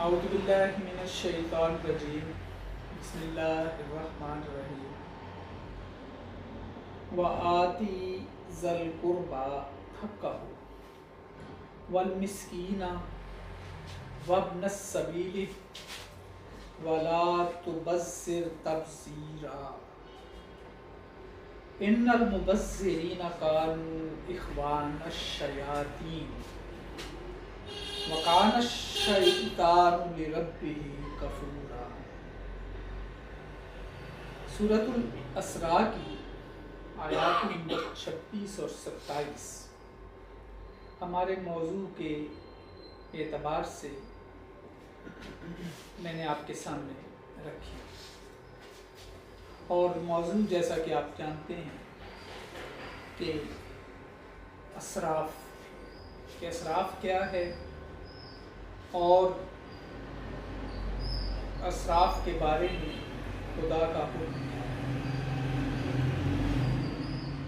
اعوذ باللہ من الشیطان الرجیم بسم اللہ الرحمن الرحیم وآتی ذی القربى حقہ والمسکین وابن السبیل ولا تبذر تبذیرا ان المبذرین کانوا اخوان الشیاطین وَقَانَ الشَّیْطَانُ لِرَبِّهِ کفورا۔ سورۃ الاسراء کی آیات نمبر 26 اور 27 ہمارے موضوع کے اعتبار سے میں نے آپ کے سامنے رکھی، اور موضوع جیسا کہ آپ جانتے ہیں کہ اسراف کیا ہے اور اسراف کے بارے میں خدا کا حکم کیا ہے۔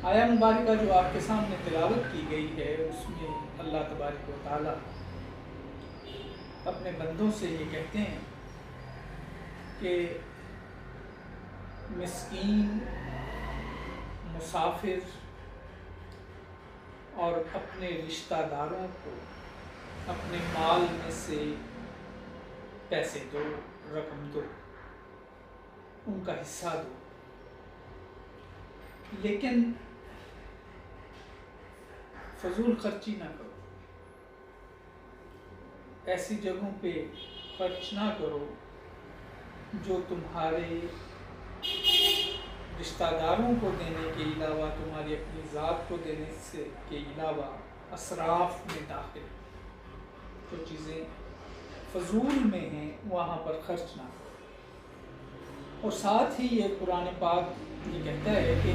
آیہ مبارکہ جو آپ کے سامنے تلاوت کی گئی ہے اس میں اللہ تبارک و تعالیٰ اپنے بندوں سے یہ کہتے ہیں کہ مسکین، مسافر اور اپنے رشتہ داروں کو اپنے مال میں سے پیسے دو، رقم دو، ان کا حصہ دو، لیکن فضول خرچی نہ کرو، ایسی جگہوں پہ خرچ نہ کرو جو تمہارے رشتہ داروں کو دینے کے علاوہ، تمہاری اپنی ذات کو دینے سے کے علاوہ اسراف میں داخل، جو چیزیں فضول میں ہیں وہاں پر خرچ نہ کرو۔ اور ساتھ ہی یہ قرآن پاک یہ کہتا ہے کہ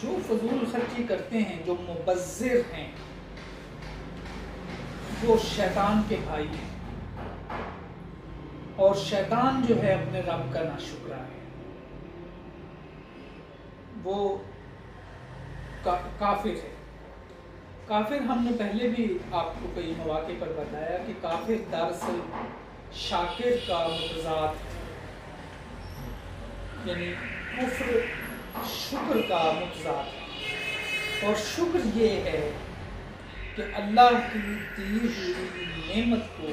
جو فضول خرچی کرتے ہیں، جو مبذر ہیں، وہ شیطان کے بھائی ہیں، اور شیطان جو ہے اپنے رب کا ناشکرا ہے، وہ کافر ہے۔ کافر ہم نے پہلے بھی آپ کو کئی مواقع پر بتایا کہ کافر دراصل شاکر کا متضاد ہے، یعنی کفر شکر کا متضاد ہے، اور شکر یہ ہے کہ اللہ کی دی ہوئی نعمت کو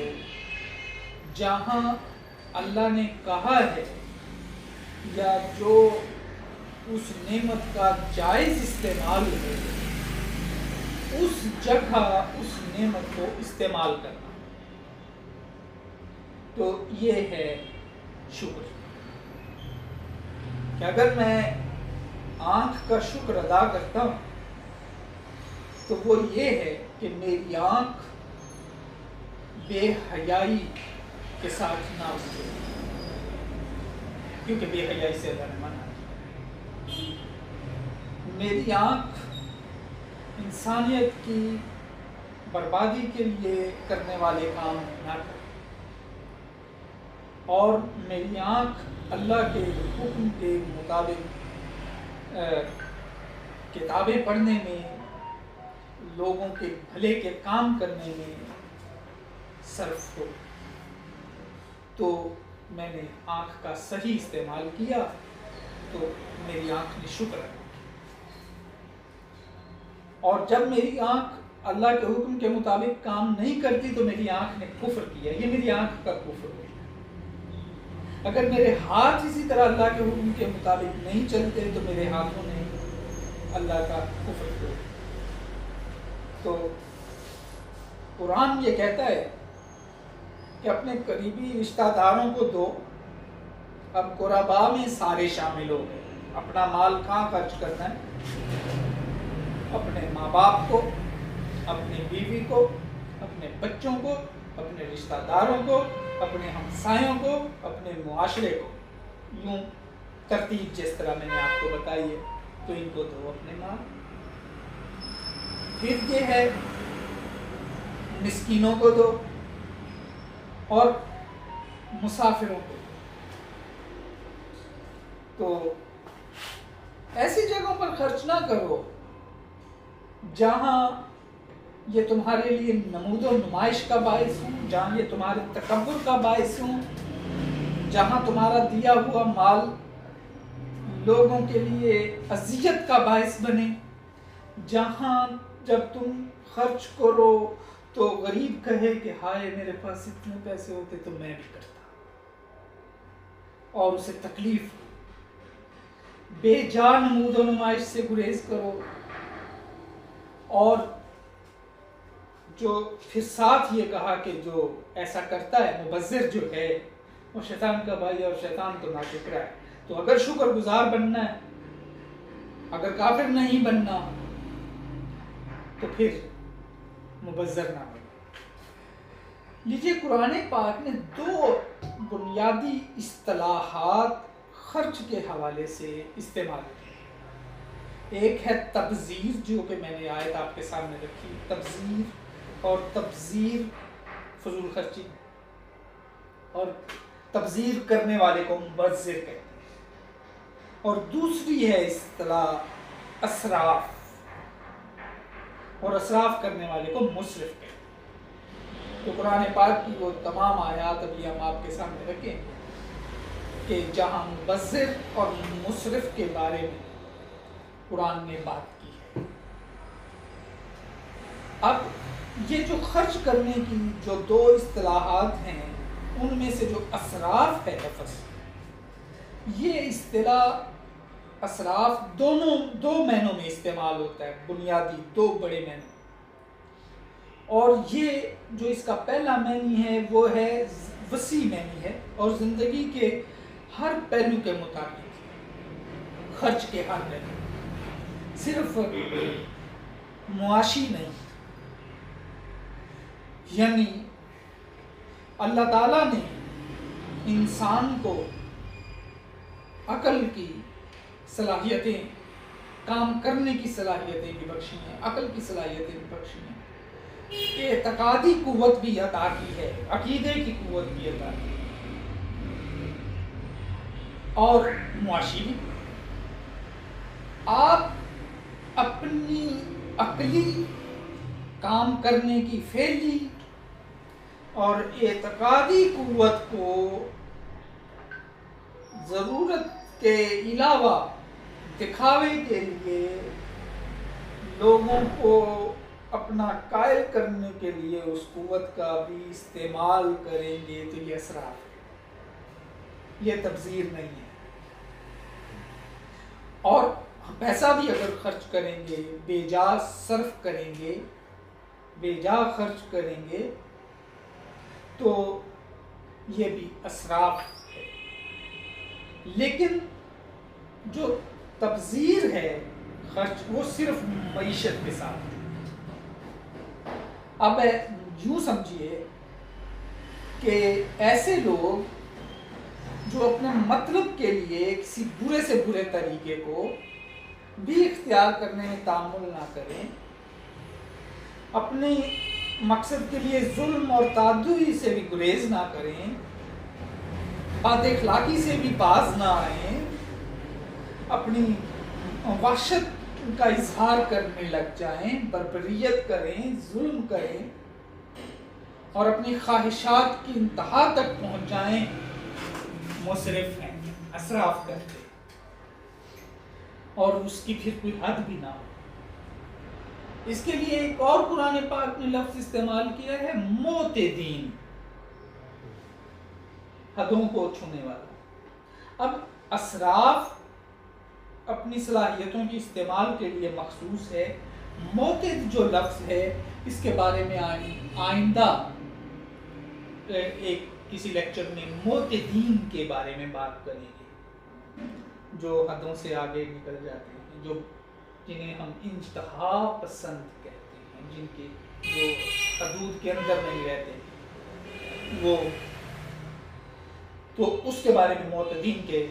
جہاں اللہ نے کہا ہے یا جو اس نعمت کا جائز استعمال ہے، اس جگہ اس نعمت کو استعمال کرنا، تو یہ ہے شکر۔ کہ اگر میں آنکھ کا شکر ادا کرتا ہوں تو وہ یہ ہے کہ میری آنکھ بے حیائی کے ساتھ نہ اٹھے، کیونکہ بے حیائی سے اللہ نے منع ہے۔ میری آنکھ انسانیت کی بربادی کے لیے کرنے والے کام نہ کرے، اور میری آنکھ اللہ کے حکم کے مطابق کتابیں پڑھنے میں، لوگوں کے بھلے کے کام کرنے میں صرف ہو۔ تو میں نے آنکھ کا صحیح استعمال کیا تو میری آنکھ نے شکر ادا، اور جب میری آنکھ اللہ کے حکم کے مطابق کام نہیں کرتی تو میری آنکھ نے کفر کیا، یہ میری آنکھ کا کفر ہو۔ اگر میرے ہاتھ اسی طرح اللہ کے حکم کے مطابق نہیں چلتے تو میرے ہاتھوں نے اللہ کا کفر کیا۔ تو قرآن یہ کہتا ہے کہ اپنے قریبی رشتہ داروں کو دو۔ اب قربا میں سارے شامل ہو گئے۔ اپنا مال کہاں خرچ کرنا ہے؟ اپنے ماں باپ کو، اپنی بیوی کو، اپنے بچوں کو، اپنے رشتہ داروں کو، اپنے ہمسایوں کو، اپنے معاشرے کو، یوں ترتیب جس طرح میں نے آپ کو بتائی ہے، تو ان کو دو اپنے مال۔ پھر یہ ہے مسکینوں کو دو اور مسافروں کو۔ تو ایسی جگہوں پر خرچ نہ کرو جہاں یہ تمہارے لیے نمود و نمائش کا باعث ہوں، جہاں یہ تمہارے تکبر کا باعث ہوں، جہاں تمہارا دیا ہوا مال لوگوں کے لیے اذیت کا باعث بنے، جہاں جب تم خرچ کرو تو غریب کہے کہ ہائے میرے پاس اتنے پیسے ہوتے تو میں بھی کرتا، اور اسے تکلیف ہو۔ بے جا نمود و نمائش سے گریز کرو، اور جو پھر ساتھ یہ کہا کہ جو ایسا کرتا ہے مبذر جو ہے وہ شیطان کا بھائی، اور شیطان تو ناشکرا ہے۔ تو اگر شکر گزار بننا ہے، اگر کافر نہیں بننا، تو پھر مبذر نہ بنو۔ لیجیے قرآن پاک نے دو بنیادی اصطلاحات خرچ کے حوالے سے استعمال کی۔ ایک ہے تبذیر، جو کہ میں نے آیت آپ کے سامنے رکھی، تبذیر اور تبذیر فضول خرچی، اور تبذیر کرنے والے کو مبذر کہتے ہیں، اور دوسری ہے اصطلاح اسراف، اور اسراف کرنے والے کو مسرف کہتے ہیں۔ تو قرآن پاک کی وہ تمام آیات ابھی ہم آپ کے سامنے رکھیں کہ جہاں مبذر اور مسرف کے بارے میں قرآن نے بات کی ہے۔ اب یہ جو خرچ کرنے کی جو دو اصطلاحات ہیں، ان میں سے جو اسراف ہے لفظ، یہ اصطلاح اسراف دو معنوں میں استعمال ہوتا ہے، بنیادی دو بڑے معنی، اور یہ جو اس کا پہلا معنی ہے وہ ہے وسیع معنی ہے، اور زندگی کے ہر پہلو کے مطابق خرچ کے ہر پہلو، صرف معاشی نہیں۔ یعنی اللہ تعالیٰ نے انسان کو عقل کی صلاحیتیں، کام کرنے کی صلاحیتیں بھی بخشی ہیں، عقل کی صلاحیتیں بھی بخشی ہیں، اعتقادی قوت بھی عطا کی ہے، عقیدے کی قوت بھی عطا کی ہے، اور معاشی بھی۔ آپ اپنی عقلی کام کرنے کی فعلی اور اعتقادی قوت کو ضرورت کے علاوہ دکھاوے کے لیے لوگوں کو اپنا قائل کرنے کے لیے اس قوت کا بھی استعمال کریں گے، تو یہ اسراف ہے، یہ تبذیر نہیں ہے۔ اور پیسہ بھی اگر خرچ کریں گے، بے جا صرف کریں گے، بے جا خرچ کریں گے، تو یہ بھی اسراف ہے۔ لیکن جو تبذیر ہے خرچ، وہ صرف معیشت کے ساتھ۔ اب یوں سمجھیے کہ ایسے لوگ جو اپنے مطلب کے لیے کسی برے سے برے طریقے کو بھی اختیار کرنے میں تعامل نہ کریں، اپنے مقصد کے لیے ظلم اور تعدی سے بھی گریز نہ کریں، بد اخلاقی سے بھی باز نہ آئیں، اپنی وحشت کا اظہار کرنے لگ جائیں، بربریت کریں، ظلم کریں، اور اپنی خواہشات کی انتہا تک پہنچ جائیں، مسرف ہیں، اسراف کرتے، اور اس کی پھر کوئی حد بھی نہ ہو۔ اس کے لیے ایک اور قرآن پاک نے لفظ استعمال کیا ہے، معتدین، حدوں کو چھونے والا۔ اب اسراف اپنی صلاحیتوں کی استعمال کے لیے مخصوص ہے، معتد جو لفظ ہے اس کے بارے میں آئندہ ایک کسی لیکچر میں معتدین کے بارے میں بات کریں گے، جو حدوں سے آگے نکل جاتے ہیں، جنہیں ہم انتہا پسند کہتے ہیں، جن کے جو حدود کے اندر نہیں رہتے، وہ تو اس کے بارے میں معتدین کے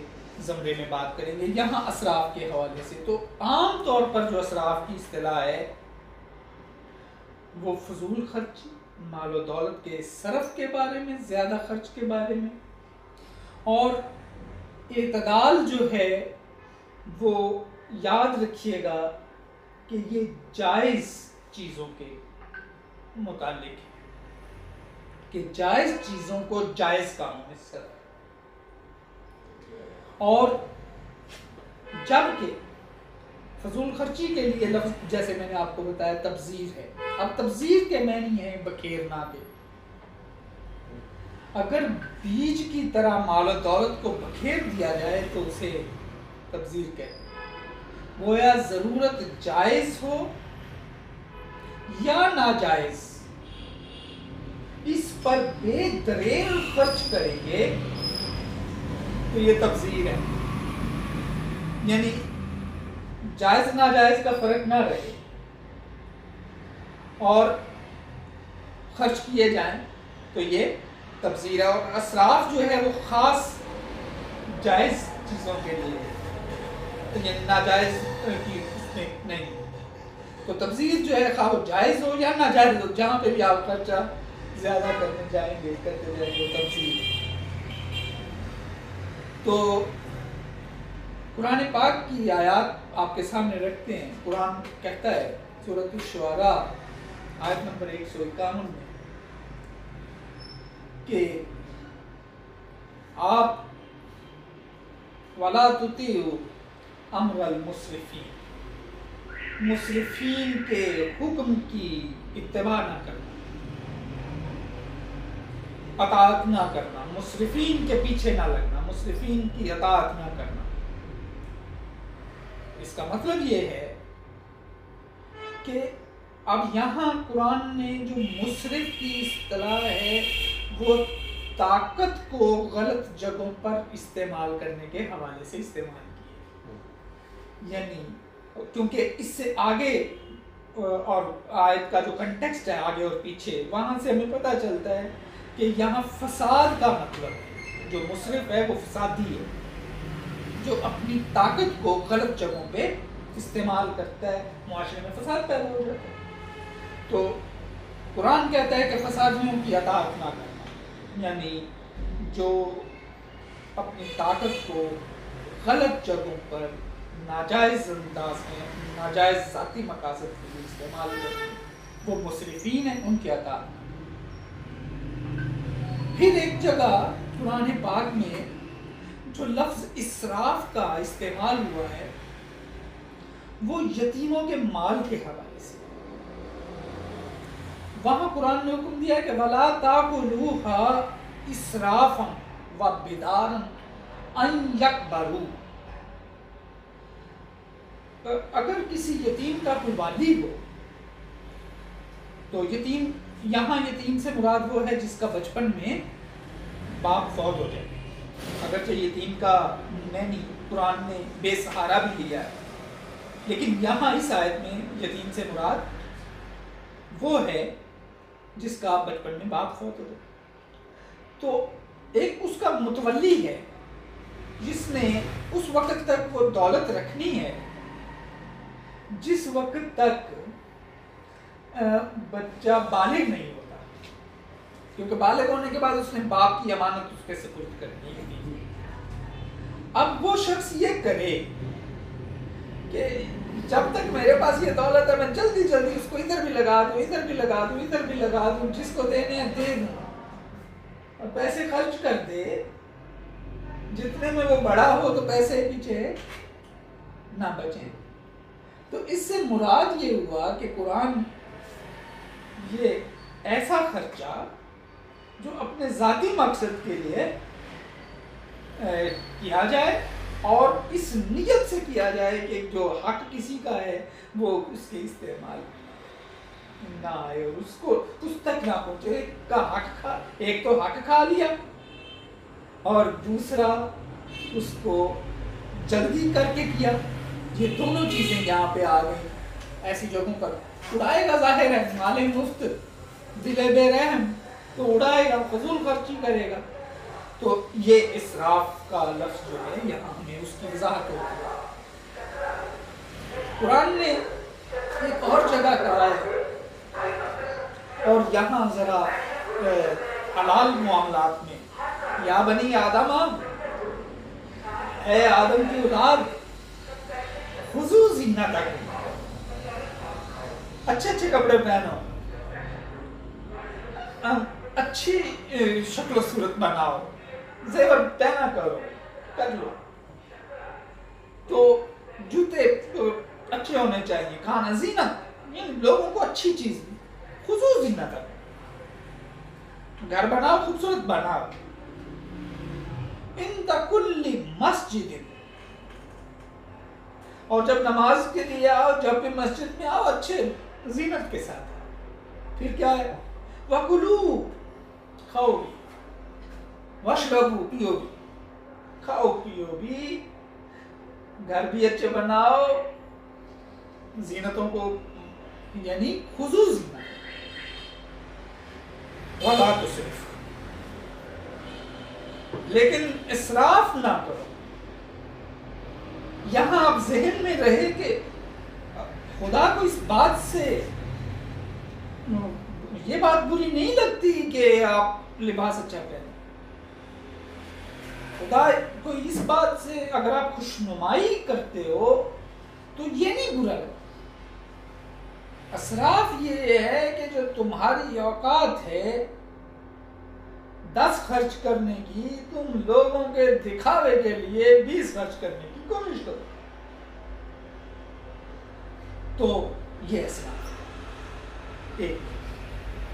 زمرے میں بات کریں گے۔ یہاں اسراف کے حوالے سے تو عام طور پر جو اسراف کی اصطلاح ہے وہ فضول خرچ، مال و دولت کے صرف کے بارے میں، زیادہ خرچ کے بارے میں، اور اعتدال جو ہے وہ یاد رکھیے گا کہ یہ جائز چیزوں کے متعلق ہے کہ جائز چیزوں کو جائز کاموں میں صرف، اور جبکہ فضول خرچی کے لیے لفظ جیسے میں نے آپ کو بتایا تبذیر ہے. اب تبذیر کے معنی ہے بکھیرنا کے. اگر بیج کی طرح مال و دولت کو بکھیر دیا جائے تو اسے تبذیر کہتے ہیں. گویا ضرورت جائز ہو یا ناجائز اس پر بے دریغ خرچ کریں گے تو یہ تبذیر ہے. یعنی جائز ناجائز کا فرق نہ رہے اور خرچ کیے جائیں تو یہ تبذیر ہے. اور اسراف جو ہے وہ خاص جائز چیزوں کے لیے ہے، یعنی ناجائز کی اس میں نہیں. تو تبذیر جو ہے خواہ جائز ہو یا ناجائز ہو، جہاں پہ بھی آپ خرچہ زیادہ کرنے جائیں گے کرتے جائیں گے تبذیر. تو قرآن پاک کی آیات آپ کے سامنے رکھتے ہیں. قرآن کہتا ہے سورۃ الشعراء آیت نمبر 151 میں کہ آپ وَلَا تُطِيعُوا أَمْرَ الْمُسْرِفِينَ، مسرفین کے حکم کی اتباع نہ کرنا، اطاعت نہ کرنا، مسرفین کے پیچھے نہ لگنا، مسرفین کی اطاعت نہ کرنا. اس کا مطلب یہ ہے کہ اب یہاں قرآن نے جو مسرف کی اصطلاح ہے وہ طاقت کو غلط جگہوں پر استعمال کرنے کے حوالے سے استعمال کی. یعنی کیونکہ اس سے آگے اور آیت کا جو کنٹیکسٹ ہے آگے اور پیچھے، وہاں سے ہمیں پتہ چلتا ہے کہ یہاں فساد کا مطلب ہے. جو مسرف ہے وہ فسادی ہے، جو اپنی طاقت کو غلط جگہوں پہ استعمال کرتا ہے، معاشرے میں فساد پیدا ہو جاتا ہے. تو قرآن کہتا ہے کہ فسادیوں کی اطاعت نہ کرنا، یعنی جو اپنی طاقت کو غلط جگہوں پر ناجائز انداز میں ناجائز ذاتی مقاصد کے لیے استعمال کرتے ہیں وہ مسرفین ہیں، ان کی اطاعت. پھر ایک جگہ قرآن پاک میں جو لفظ اسراف کا استعمال ہوا ہے وہ یتیموں کے مال کے حوالے سے. وہاں قرآن نے حکم دیا کہ وَلَا تَأْكُلُوهَا إِسْرَافًا وَبِدَارًا أَن يَكْبَرُوا. اگر کسی یتیم کا کوئی والی ہو تو یتیم، یہاں یتیم سے مراد وہ ہے جس کا بچپن میں باپ فوت ہو جائے. اگرچہ یتیم کا معنی قرآن نے بے سہارا بھی لیا ہے، لیکن یہاں اس آیت میں یتیم سے مراد وہ ہے جس کا بچپن میں باپ فوت ہو جائے. تو ایک اس کا متولی ہے جس نے اس وقت تک وہ دولت رکھنی ہے جس وقت تک بچہ بالغ نہیں ہوتا، کیونکہ بالغ ہونے کے بعد اس نے باپ کی امانت اس کے سپرد کرنی ہے. اب وہ شخص یہ کرے کہ جب تک میرے پاس یہ دولت ہے میں جلدی جلدی اس کو ادھر بھی لگا دوں، ادھر بھی لگا دوں، ادھر بھی لگا دوں، جس کو دینے ہیں دے دوں اور پیسے خرچ کر دے. جتنے میں وہ بڑا ہو تو پیسے پیچھے نہ بچیں. تو اس سے مراد یہ ہوا کہ قرآن یہ ایسا خرچہ جو اپنے ذاتی مقصد کے لیے کیا جائے اور اس نیت سے کیا جائے کہ جو حق کسی کا ہے وہ اس کے استعمال نہ آئے اور اس کو اس تک نہ پہنچے. ایک تو حق کھا لیا اور دوسرا اس کو جلدی کر کے کیا. یہ دونوں چیزیں یہاں پہ آ گئی. ایسی جگہوں پر اڑائے گا، ظاہر ہے مال مفت دل بے رحم تو اڑائے گا، فضول خرچی کرے گا. تو یہ اسراف کا لفظ جو ہے یہاں ہمیں اس کی وضاحت ہوتی ہے. قرآن نے ایک اور جگہ کہا ہے اور یہاں ذرا حلال معاملات میں یا بنی آدم، اے آدم کی اولاد، خذوا زینتکم، اچھے اچھے کپڑے پہنو، اچھی شکل و صورت بناؤ، زیور پہنا کرو، کر لو، تو جوتے اچھے ہونے چاہیے، کھانا زینت، یعنی لوگوں کو اچھی چیز دی، خصوص زینت ہے، گھر بناؤ خوبصورت بناؤ، ان کل مسجد، اور جب نماز کے لیے آؤ، جب بھی مسجد میں آؤ اچھے زینت کے ساتھ آؤ۔ پھر کیا ہے؟ وَكُلُوا، کھاؤ بھی، وَاشْرَبُوا، پیو بھی، کھاؤ پیو بھی، گھر بھی اچھے بناؤ، زینتوں کو یعنی خصوص زینت، وَلَا تُسْرِفُوا، لیکن اسراف نہ کرو۔ یہاں آپ ذہن میں رہے کہ خدا کو اس بات سے یہ بات بری نہیں لگتی کہ آپ لباس اچھا پہنیں، خدا کو اس بات سے اگر آپ خوشنمائی کرتے ہو تو یہ نہیں برا لگتا۔ اسراف یہ ہے کہ جو تمہاری اوقات ہے 10 خرچ کرنے کی، تم لوگوں کے دکھاوے کے لیے 20 خرچ کرنے کی کوشش کرو، تو یہ اسراف ہے۔ ایک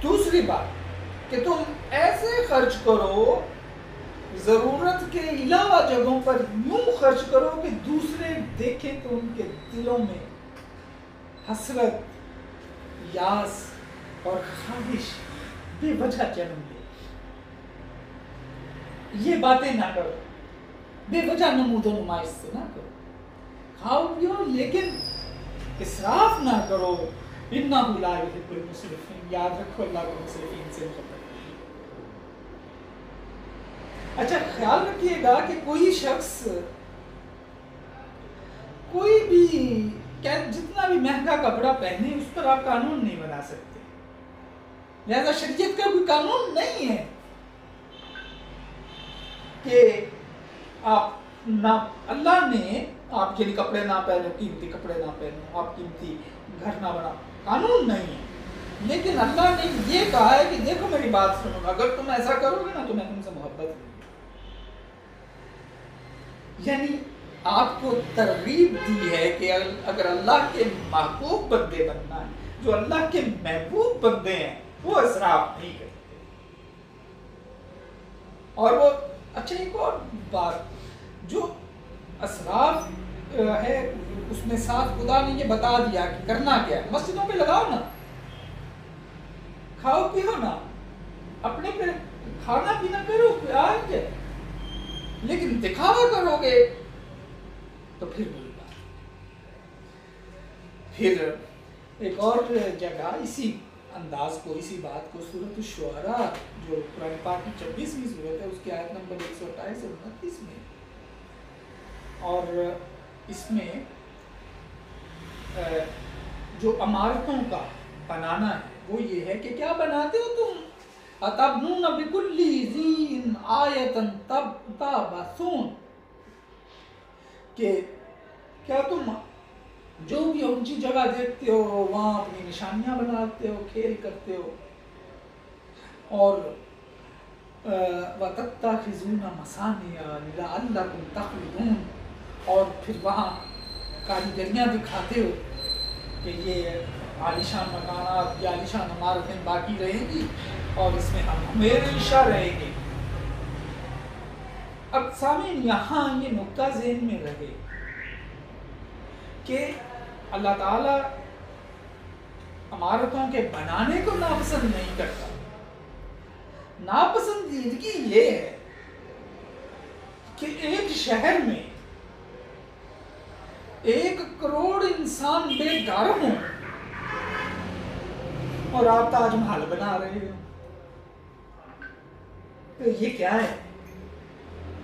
دوسری بات کہ تم ایسے خرچ کرو، ضرورت کے علاوہ جگہوں پر یوں خرچ کرو کہ دوسرے دیکھیں تو ان کے دلوں میں حسرت، یاس اور خواہش بے وجہ جنم لے۔ یہ باتیں نہ کرو، بے وجہ نمود و نمائش سے نہ کرو، کھاؤ پیو لیکن اسراف نہ کرو۔ اِنَّهُ لَا يُحِبُّ الْمُسْرِفِينَ، یاد رکھو اللہ کو مسرفین سے محبت ہے۔ اچھا خیال رکھیے گا کہ کوئی شخص کوئی بھی جتنا بھی مہنگا کپڑا پہنے اس پر آپ قانون نہیں بنا سکتے، لہذا شریعت کا کوئی قانون نہیں ہے کہ آپ نہ، اللہ نے آپ کے لیے کپڑے نہ پہنو، قیمتی کپڑے نہ پہنو، آپ قیمتی گھر نہ بناؤ، قانون نہیں ہے، لیکن اللہ نے یہ کہا ہے کہ دیکھو میری بات سنو، اگر تم ایسا کرو گے نا تو میں تم سے محبت کروں گا۔ یعنی آپ کو ترغیب دی ہے کہ اگر اللہ کے محبوب بندے بننا ہے، جو اللہ کے محبوب بندے ہیں وہ اسراف نہیں کرتے۔ اور وہ اچھا ایک اور بات، جو اسراف ہے اس میں ساتھ خدا نے یہ بتا دیا کہ کرنا کیا ہے، مسجدوں پہ لگاؤ نا، کھاؤ پیو نا، اپنے پہ کھانا پینا کرو، پیار ہے، لیکن دکھاوا کرو گے تو پھر بری بات۔ پھر ایک اور جگہ اسی انداز کو، اسی بات کو سورۃ الشعراء جو قرآن پاک کی 26ویں سورت ہے اس کی آیت نمبر 128 سے 29 میں، اور اس میں جو عمارتوں کا بنانا ہے وہ یہ ہے کہ کیا بناتے ہو تم، اَتَبْنُونَ بِكُلِّ ذِین آیَةً تَبْتَغُونَ، کہ کیا تم جو بھی اونچی جگہ دیکھتے ہو وہاں اپنی نشانیاں بناتے ہو، کھیل کرتے ہو، اور وَتَتَّخِذُونَ مَصَانِعَ لَعَلَّكُمْ تَخْلُدُونَ، اور پھر وہاں کاریگریاں دکھاتے ہو کہ یہ عالیشان مکانات یا عالیشان عمارتیں باقی رہیں گی اور اس میں ہم ہمیشہ رہیں گے۔ اب سامعین یہاں یہ نقطہ ذہن میں رہے کہ اللہ تعالیٰ عمارتوں کے بنانے کو ناپسند نہیں کرتا، ناپسندیدگی یہ ہے کہ ایک شہر میں 1 کروڑ انسان بے گھر ہوں اور آپ تاج محل بنا رہے ہو، تو یہ کیا ہے؟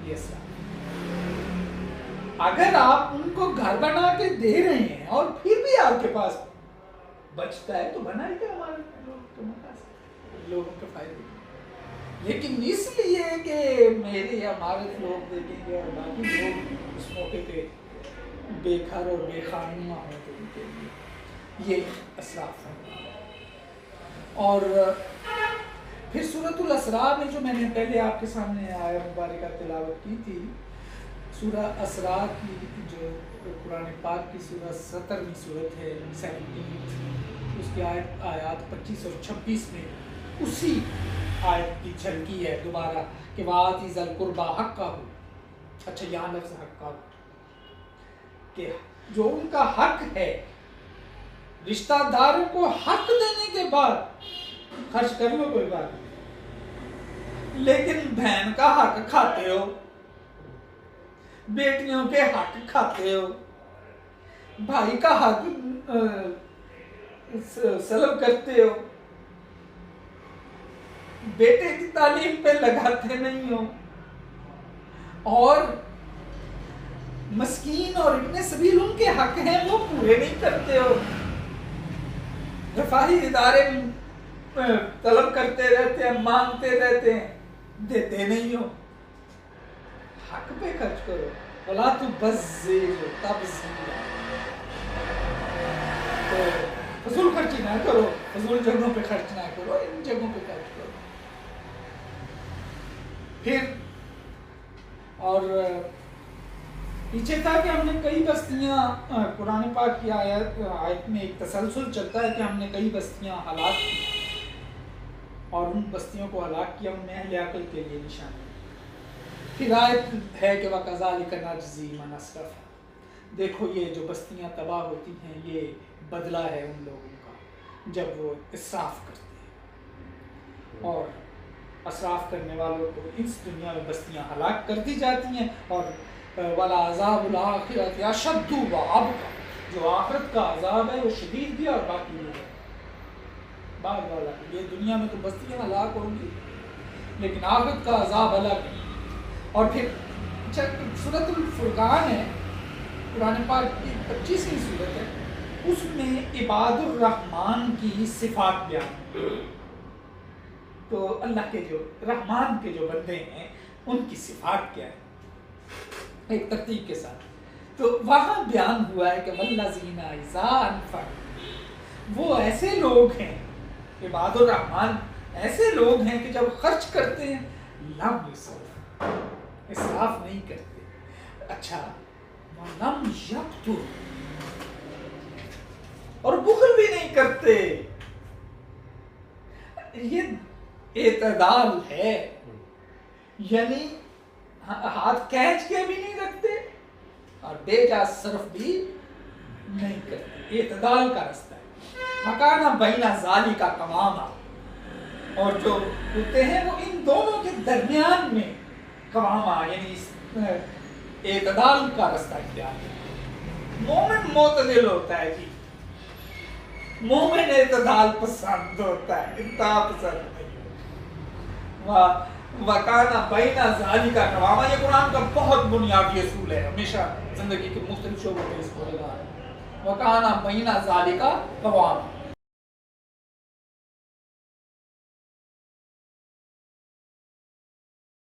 یہ اسراف۔ اگر آپ ان کو گھر بنا کے دے رہے ہیں اور پھر بھی آپ کے پاس بچتا ہے تو بنائیے ہمارے لوگوں کے فائدے، لیکن اس لیے کہ میرے ہمارے لوگ دیکھیں گے اور باقی لوگ اس موقع پہ بے گھر اور بے خانہ ہوں تو ان کے لیے یہ اسراف ہے۔ اور پھر سورۃ الاسراء میں جو میں نے پہلے آپ کے سامنے آیت مبارکہ تلاوت کی تھی، سورہ اسراء کی جو قرآن پاک کی سورہ 17ویں سورت ہے 17، اس کی آیات 25 اور 26 میں اسی آیت کی جھلکی ہے دوبارہ کہ وَآتِ ذَا الْقُرْبَى حَقَّهُ۔ اچھا یہاں لفظ حقہ کہ جو ان کا حق ہے، رشتہ داروں کو حق دینے کے بعد خرچ کر لو کوئی بات نہیں، لیکن بہن کا حق کھاتے ہو، بیٹیوں کے حق کھاتے ہو، بھائی کا حق سلب کرتے ہو، بیٹے کی تعلیم پہ لگاتے نہیں ہو، اور مسکین اور ابن سبیل ان کے حق ہیں وہ پورے نہیں کرتے ہو، رفاہی ادارے طلب کرتے رہتے ہیں، مانگتے رہتے ہیں، دیتے نہیں ہو۔ حق پہ خرچ کرو، وَلَا تُبَذِّرْ تَبْذِيرًا، تو فضول خرچی نہ کرو، فضول جگہوں پہ خرچ نہ کرو، ان جگہوں پہ خرچ کرو۔ پھر اور پیچھے تھا کہ ہم نے کئی بستیاں، قرآن پاک کی آیت میں ایک تسلسل چلتا ہے کہ ہم نے کئی بستیاں ہلاک کی، اور ان بستیوں کو ہلاک کیا ان میں اہل عقل کے لیے نشانی۔ پھر آیت ہے کہ وَكَذَلِكَ نَجْزِي مَنْ أَسْرَفَ، دیکھو یہ جو بستیاں تباہ ہوتی ہیں یہ بدلہ ہے ان لوگوں کا جب وہ اسراف کرتے ہیں، اور اسراف کرنے والوں کو اس دنیا میں بستیاں ہلاک کر دی جاتی ہیں، اور وَلَعَذَابُ الْآخِرَةِ أَشَدُّ وَأَبْقَىٰ، جو آخرت کا عذاب ہے وہ شدید بھی اور باقی بھی ہے، بعد والا۔ یہ دنیا میں تو بستیاں ہلاک ہوں گی لیکن آخرت کا عذاب الگ ہے۔ اور پھر سورۃ الفرقان ہے، قرآن پاک کی 25ویں سورت ہے، اس میں عباد الرحمن کی صفات بیان، تو اللہ کے جو رحمان کے جو بندے ہیں ان کی صفات کیا ہے ایک ترتیب کے ساتھ، تو وہاں بیان ہوا ہے کہ وَالَّذِينَ إِذَا أَنفَقُوا، وہ ایسے لوگ ہیں، عباد الرحمن ایسے لوگ ہیں کہ جب خرچ کرتے ہیں لم یسرفوا، اسراف نہیں کرتے، اچھا وَلَمْ یَقْتُرُوا، اور بخل بھی نہیں کرتے، یہ اعتدال ہے، یعنی ہاتھ کھینچ کے بھی نہیں رکھتے اور بے جا صرف بھی نہیں کرتے، اعتدال کا رستہ ہے۔ مکانہ بین ذالک قواما، اور جو ہوتے ہیں وہ ان دونوں کے درمیان میں قواما، یعنی اعتدال کا رستہ اختیار ہے۔ مومن معتدل ہوتا ہے جی، مومن اعتدال پسند ہوتا ہے، انتہا پسند نہیں۔ وَكَانَ بَيْنَ ذَلِكَ قَوَامًا، یہ قرآن کا بہت بنیادی اصول ہے، ہمیشہ زندگی کے مختلف شعبوں میں اس کو لگا ہے۔ وَكَانَ بَيْنَ ذَلِكَ قَوَامًا،